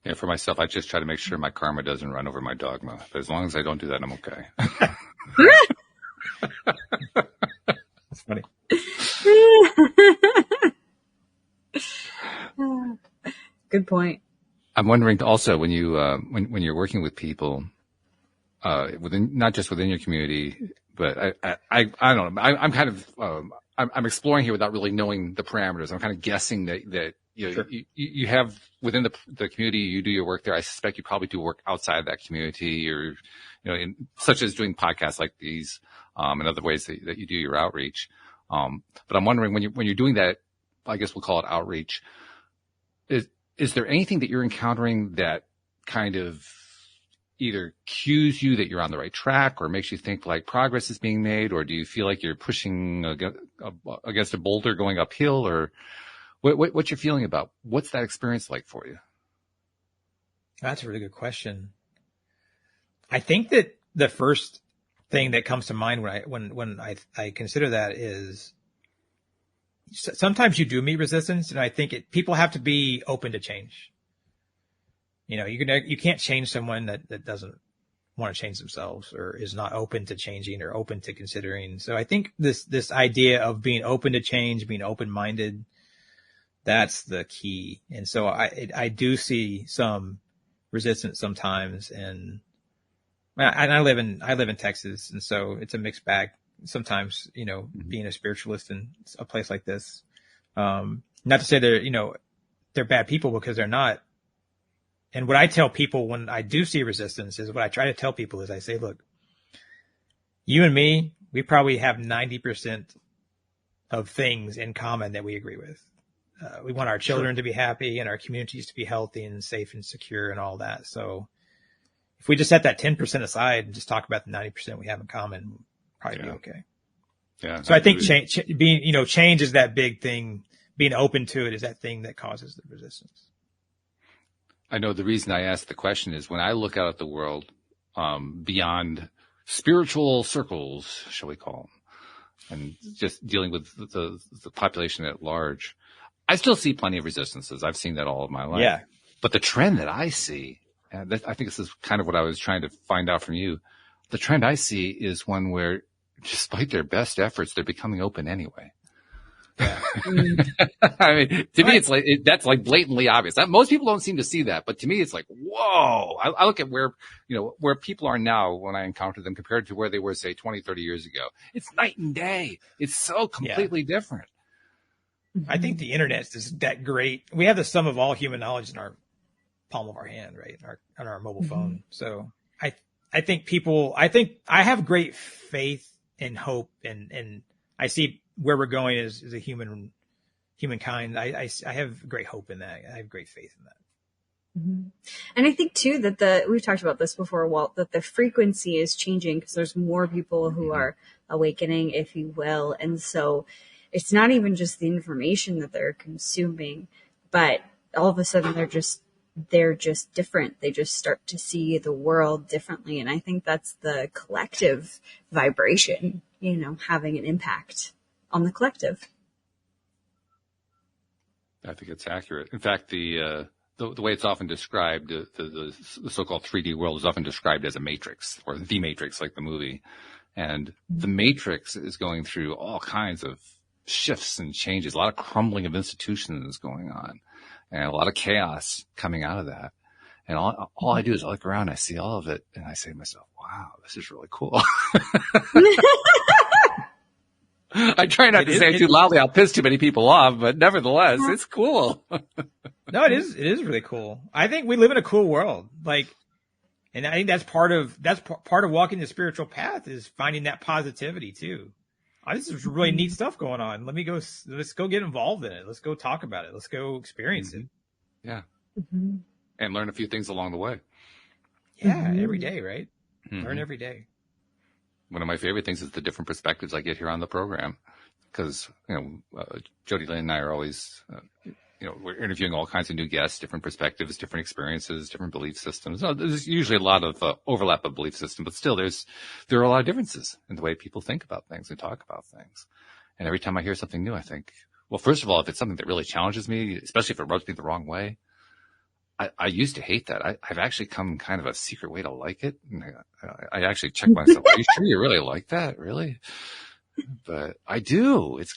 Yeah, for myself, I just try to make sure my karma doesn't run over my dogma. But as long as I don't do that, I'm okay.
That's funny.
Good point.
I'm wondering also when you when you're working with people within, not just within your community, but I don't know. I'm kind of I'm exploring here without really knowing the parameters. I'm kind of guessing that you know,
Sure.
you have within the community, you do your work there. I suspect you probably do work outside of that community, or such as doing podcasts like these, and other ways that you do your outreach. But I'm wondering when you're doing that, I guess we'll call it outreach. Is there anything that you're encountering that kind of either cues you that you're on the right track, or makes you think like progress is being made, or do you feel like you're pushing against a boulder going uphill, or what's your feeling about what's that experience like for you?
That's a really good question. I think that the first thing that comes to mind when I consider that is sometimes you do meet resistance, and I think people have to be open to change. You can't change someone that doesn't want to change themselves, or is not open to changing or open to considering. So I think this idea of being open to change, being open-minded, that's the key. And so I do see some resistance sometimes, and I live in Texas, and so it's a mixed bag. Sometimes, being a spiritualist in a place like this, not to say they're bad people, because they're not. And what I tell people when I do see resistance is, what I try to tell people is, I say, look, you and me, we probably have 90% of things in common that we agree with. We want our children to be happy and our communities to be healthy and safe and secure and all that. So if we just set that 10% aside and just talk about the 90% we have in common, we'll probably be okay.
Yeah.
So I think change is that big thing. Being open to it is that thing that causes the resistance.
I know the reason I asked the question is when I look out at the world, beyond spiritual circles, shall we call them, and just dealing with the population at large, I still see plenty of resistances. I've seen that all of my life.
Yeah.
But the trend that I see, and I think this is kind of what I was trying to find out from you, the trend I see is one where, despite their best efforts, they're becoming open anyway.
Yeah.
I mean, to me, it's like, that's like blatantly obvious. Most people don't seem to see that, but to me, it's like, whoa. I look at where people are now when I encounter them compared to where they were, say, 20, 30 years ago. It's night and day. It's so completely different.
I think the internet is that great. We have the sum of all human knowledge in our palm of our hand, right? On our mobile phone. So I think I have great faith and hope, and I see where we're going as a humankind. I have great hope in that. I have great faith in that.
Mm-hmm. And I think too that we've talked about this before, Walt, that the frequency is changing because there's more people who are awakening, if you will. And so it's not even just the information that they're consuming, but all of a sudden they're just different. They just start to see the world differently. And I think that's the collective vibration, having an impact on the collective.
I think it's accurate. In fact, the way it's often described, the so-called 3D world is often described as a matrix, or the matrix, like the movie. And the matrix is going through all kinds of shifts and changes, a lot of crumbling of institutions going on, and a lot of chaos coming out of that. And all I do is I look around, I see all of it, and I say to myself, wow, this is really cool. I try not to say it too loudly. I'll piss too many people off, but nevertheless, it's cool.
No, it is really cool. I think we live in a cool world. And I think that's part of walking the spiritual path, is finding that positivity too. This is really neat stuff going on. Let's go get involved in it. Let's go talk about it. Let's go experience it.
Yeah. And learn a few things along the way.
Yeah. Every day, right? Learn every day.
One of my favorite things is the different perspectives I get here on the program, because Jody Lynn and I are always we're interviewing all kinds of new guests, different perspectives, different experiences, different belief systems. No, there's usually a lot of overlap of belief system, but still there are a lot of differences in the way people think about things and talk about things. And every time I hear something new, I think, well, first of all, if it's something that really challenges me, especially if it rubs me the wrong way, I used to hate that. I've actually come kind of a secret way to like it. And I actually check myself. Are you sure you really like that? Really? But I do. It's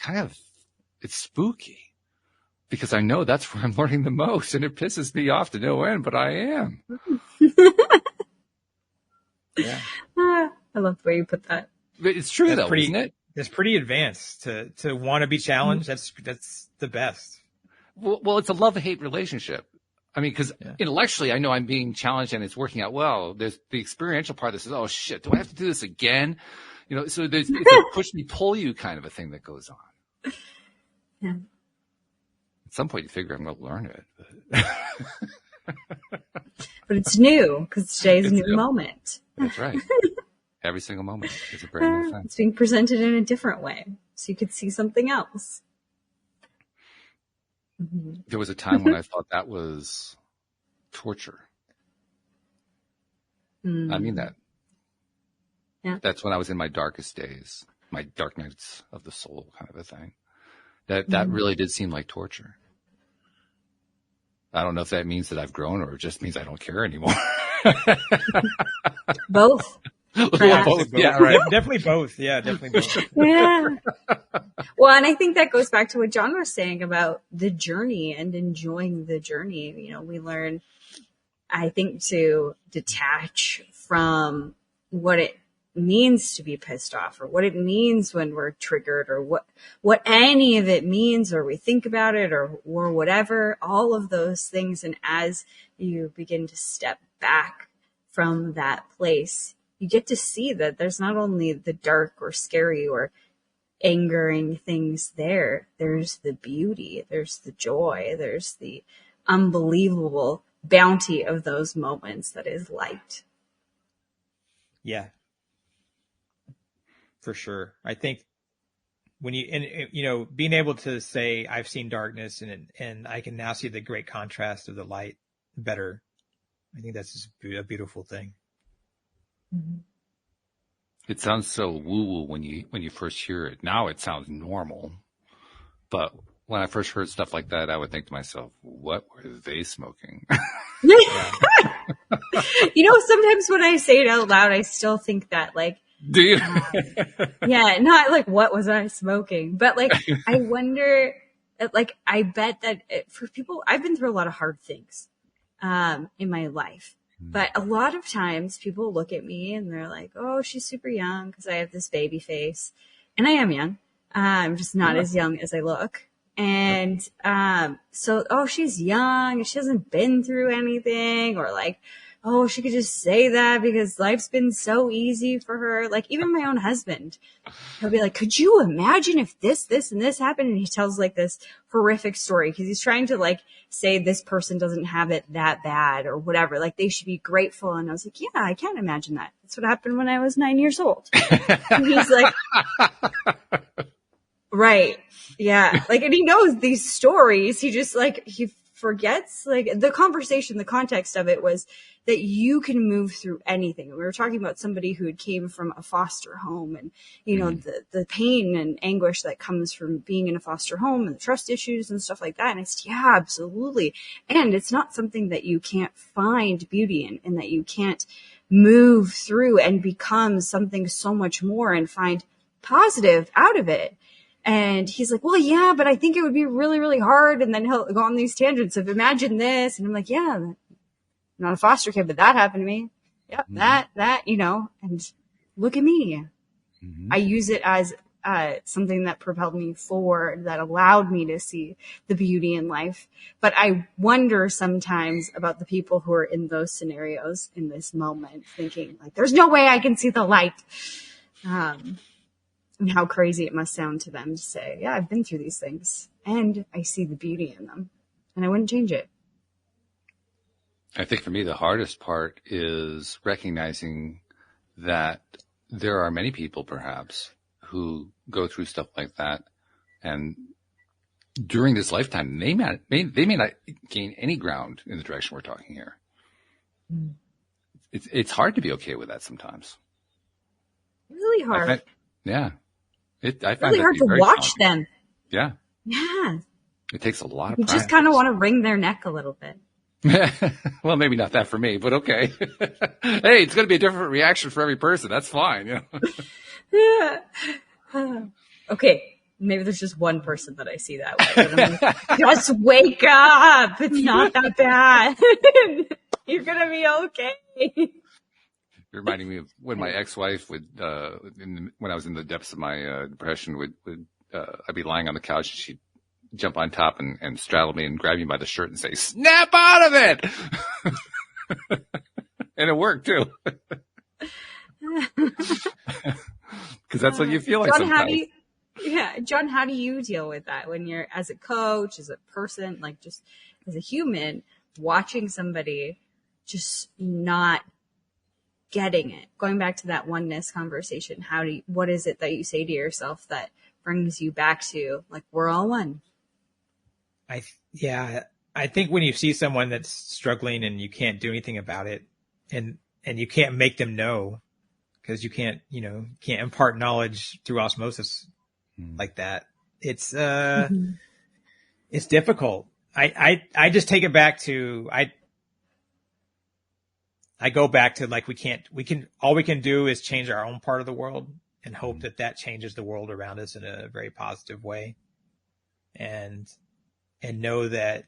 spooky because I know that's where I'm learning the most, and it pisses me off to no end, but I am.
Yeah.
I love the way you put that.
But it's true though, isn't it?
That's pretty advanced to want to be challenged. That's the best.
Well, it's a love-hate relationship. I mean, because intellectually, I know I'm being challenged and it's working out well. There's the experiential part that says, "Oh shit, do I have to do this again?" So it's a push me, pull you kind of a thing that goes on.
Yeah.
At some point, you figure I'm going to learn it.
But it's new because today's a new moment.
That's right. Every single moment is a brand new thing.
It's being presented in a different way, so you could see something else. Mm-hmm.
There was a time when I thought that was torture. I mean that.
Yeah.
That's when I was in my darkest days, my dark nights of the soul kind of a thing. That really did seem like torture. I don't know if that means that I've grown or it just means I don't care anymore.
Both.
Both. Yeah, right. Definitely both. Yeah, definitely both.
Yeah. Well, and I think that goes back to what John was saying about the journey and enjoying the journey. We learn, I think, to detach from what it means to be pissed off or what it means when we're triggered or what any of it means, or we think about it or whatever, all of those things. And as you begin to step back from that place, you get to see that there's not only the dark or scary or angering things there's the beauty, there's the joy, there's the unbelievable bounty of those moments that is light.
Yeah, for sure. I think when being able to say I've seen darkness and I can now see the great contrast of the light better, I think that's just a beautiful thing.
Mm-hmm.
It sounds so woo-woo when you first hear it. Now it sounds normal. But when I first heard stuff like that, I would think to myself, what were they smoking?
Sometimes when I say it out loud, I still think that, like,
do you?
Yeah, not like, what was I smoking? But like, I wonder, like, I bet that for people, I've been through a lot of hard things in my life. But a lot of times people look at me and they're like, oh, she's super young because I have this baby face. And I am young. I'm just not as young as I look. And so, oh, she's young. She hasn't been through anything. Or like, oh, she could just say that because life's been so easy for her. Like, even my own husband, he'll be like, could you imagine if this, and this happened? And he tells like this horrific story because he's trying to like say this person doesn't have it that bad or whatever. Like, they should be grateful. And I was like, yeah, I can't imagine that. That's what happened when I was 9 years old. And he's like, right. Yeah. Like, and he knows these stories. He just like, he forgets like the conversation, the context of it was that you can move through anything. We were talking about somebody who came from a foster home and, the pain and anguish that comes from being in a foster home and the trust issues and stuff like that. And I said, yeah, absolutely. And it's not something that you can't find beauty in and that you can't move through and become something so much more and find positive out of it. And he's like, well, yeah, but I think it would be really, really hard. And then he'll go on these tangents of imagine this. And I'm like, yeah, I'm not a foster kid, but that happened to me. Yep. That, and look at me. Mm-hmm. I use it as something that propelled me forward, that allowed me to see the beauty in life. But I wonder sometimes about the people who are in those scenarios in this moment thinking like, there's no way I can see the light. And how crazy it must sound to them to say, yeah, I've been through these things and I see the beauty in them and I wouldn't change it.
I think for me, the hardest part is recognizing that there are many people perhaps who go through stuff like that and during this lifetime, they may not gain any ground in the direction we're talking here.
Mm.
It's hard to be okay with that sometimes.
Really hard.
I find
really
that
hard to
very
watch
challenging.
them.
Yeah.
Yeah.
It takes a lot of
You
practice.
just kind of want to wring their neck a little bit.
Well, maybe not that for me, but okay. Hey, it's going to be a different reaction for every person. That's fine. You know?
Okay. Maybe there's just one person that I see that way. But I'm like, just wake up. It's not that bad. You're going to be okay.
You're reminding me of when my ex-wife would, when I was in the depths of my depression, I'd be lying on the couch and she'd jump on top and straddle me and grab me by the shirt and say, "Snap out of it!" And it worked too. Because that's what you feel like
John,
sometimes.
John, how do you deal with that when you're, as a coach, as a person, like just as a human, watching somebody just not getting it? Going back to that oneness conversation, what is it that you say to yourself that brings you back to, like, we're all one?
I think when you see someone that's struggling and you can't do anything about it, and you can't make them know, because you can't impart knowledge through osmosis like that. It's it's difficult. I just take it back to I go back to, like, all we can do is change our own part of the world and hope that changes the world around us in a very positive way. And know that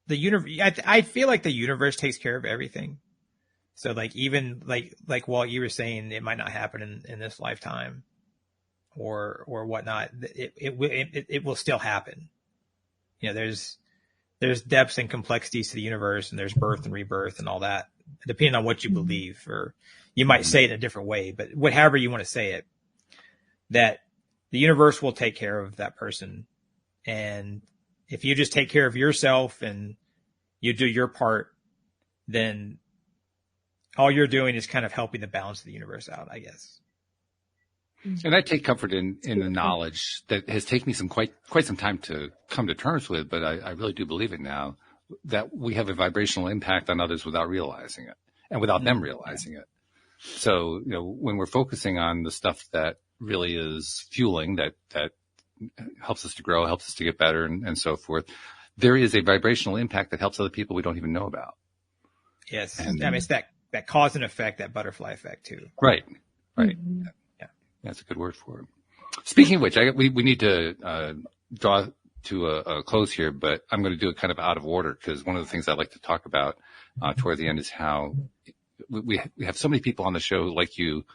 the universe, I feel like the universe takes care of everything. So, like, even like Walt, you were saying, it might not happen in this lifetime or whatnot. It will still happen. You know, there's depths and complexities to the universe, and there's birth and rebirth and all that, depending on what you believe, or you might say it in a different way, but however you want to say it, that the universe will take care of that person. And if you just take care of yourself and you do your part, then all you're doing is kind of helping the balance of the universe out, I guess.
And I take comfort in the knowledge that has taken me quite some time to come to terms with, but I really do believe it now, that we have a vibrational impact on others without realizing it and without them realizing it. So, when we're focusing on the stuff that really is fueling, that helps us to grow, helps us to get better, and so forth, there is a vibrational impact that helps other people we don't even know about.
Yes. And I mean, it's that cause and effect, that butterfly effect too.
Right. Mm-hmm. Yeah. That's a good word for it. Speaking of which, we need to draw to a close here, but I'm going to do it kind of out of order, because one of the things I'd like to talk about toward the end is how we have so many people on the show like you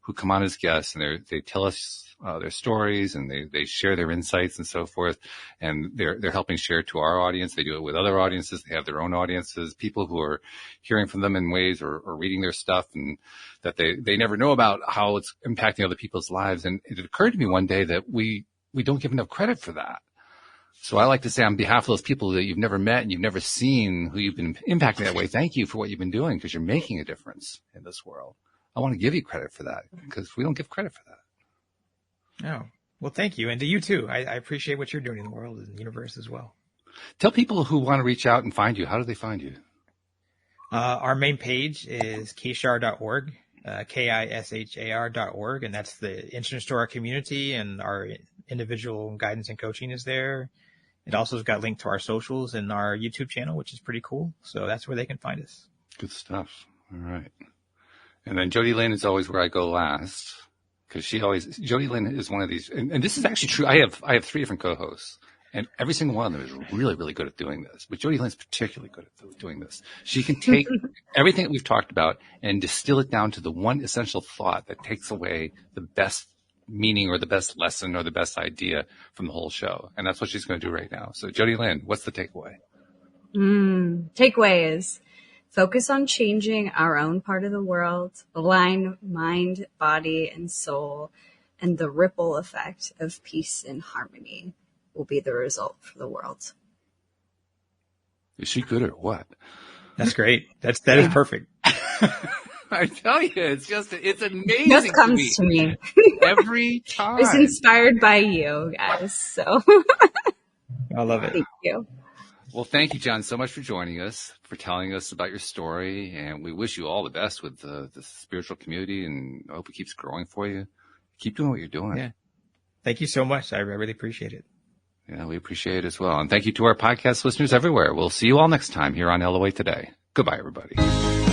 who come on as guests, and they tell us their stories, and they share their insights and so forth, and they're helping share to our audience. They do it with other audiences. They have their own audiences, people who are hearing from them in ways or reading their stuff, and that they never know about how it's impacting other people's lives. And it occurred to me one day that we don't give enough credit for that. So I like to say, on behalf of those people that you've never met and you've never seen, who you've been impacting that way, thank you for what you've been doing, because you're making a difference in this world. I want to give you credit for that, because we don't give credit for that.
Oh, well, thank you. And to you too. I appreciate what you're doing in the world and the universe as well.
Tell people who want to reach out and find you, how do they find you?
Our main page is kishar.org, KISHAR.org. And that's the entrance to our community, and our individual guidance and coaching is there. It also has got linked to our socials and our YouTube channel, which is pretty cool. So that's where they can find us.
Good stuff. All right. And then Jody Lynn is always where I go last, because Jody Lynn is one of these, and this is actually true. I have 3 different co-hosts, and every single one of them is really, really good at doing this. But Jody Lynn's particularly good at doing this. She can take everything that we've talked about and distill it down to the one essential thought that takes away the best meaning or the best lesson or the best idea from the whole show. And that's what she's going to do right now. So Jody Lynn, what's the takeaway?
Takeaway is focus on changing our own part of the world, align mind, body, and soul, and the ripple effect of peace and harmony will be the result for the world.
Is she good or what?
That's great. That is perfect.
I tell you, it's amazing.
Just
to
comes
me
to me.
every time.
It's inspired by you guys. So
I love it.
thank you.
Well, thank you, John, so much for joining us, for telling us about your story. And we wish you all the best with the spiritual community, and I hope it keeps growing for you. Keep doing what you're doing.
Yeah. Thank you so much. I really appreciate it.
Yeah, we appreciate it as well. And thank you to our podcast listeners everywhere. We'll see you all next time here on LOA Today. Goodbye, everybody.